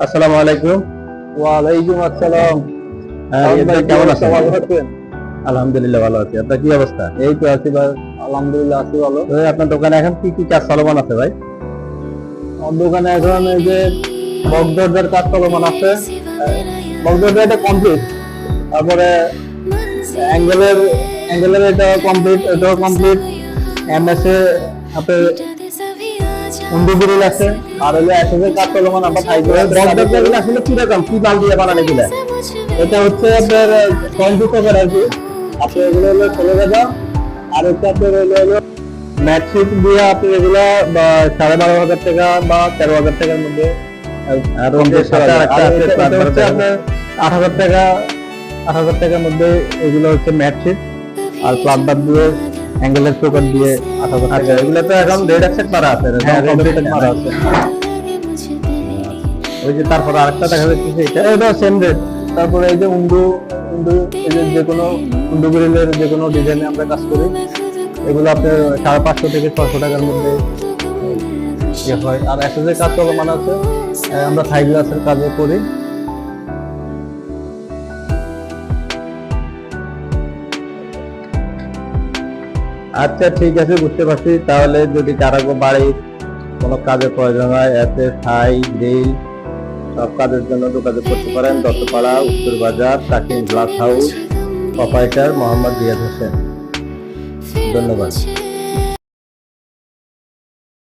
আসসালামু আলাইকুম। ওয়ালাইকুম আসসালাম। কেমন আছেন? ভালো আছেন? আলহামদুলিল্লাহ ভালো আছি। আপনার কি অবস্থা? এই তো আছি ভাই, আলহামদুলিল্লাহ আছি ভালো। আপনার দোকানে এখন কি কি কাজ চলমান আছে ভাই? আমার দোকানে এখন এই যে বক্স দরজার কাজ চলমান আছে। বক্স দরজা এটা কমপ্লিট, তারপরে অ্যাঙ্গেলের এটা কমপ্লিট, এটাও কমপ্লিট। এমএস এ আপনার উন্ডুগুরিল আছে, আর হলো এসএস কাজ চলমান। আমরা থাই করে বক্স দরজাগুলো আসলে কি রকম, কি মাল দিয়ে বানানো এগুলা? এটা হচ্ছে আপনার পয়েন্ট করে আর কি। আপনি এগুলো হলো 16,000, আর হচ্ছে আপনার হলো ম্যাটশিট দিয়ে আপনি এগুলো 12,500 টাকা বা 13,000 টাকার মধ্যে। আর ওদের সাথে আরেকটা আছে এটা হচ্ছে আপনার 8,000 টাকা, 8,000 টাকার মধ্যে। এগুলো হচ্ছে ম্যাটশিট আর প্লাম্বার দিয়ে অ্যাঙ্গেলের চোকার দিয়ে 8,000 টাকা। এগুলো তো এখন রেড অ্যাকসেপ্ট মারা আছে। হ্যাঁ, রেড মারা আছে। ওই যে তারপর আরেকটা দেখা যাচ্ছে এটা এটা সেম রেট। তারপরে এই যে উন্ডু এই যে কোনো উন্ডু গ্রিলের যে কোনো ডিজাইনে আমরা কাজ করি। এগুলো আপনার 550 থেকে 600 টাকার মধ্যে হয়। আর এসএস এর কাজ চলমান আছে, আমরা থাই গ্লাসের কাজও করি। আচ্ছা ঠিক আছে, বুঝতে পারছি। তাহলে যদি কারো বাড়ির কোনো কাজের প্রয়োজন হয়, এতে থাই গ্রিল সব কাজের জন্য যোগাযোগ করতে পারেন। দত্তপাড়া, উত্তর বাজার, তাকিন glass house, proprietor Mohammad Riyad Hossain. ধন্যবাদ।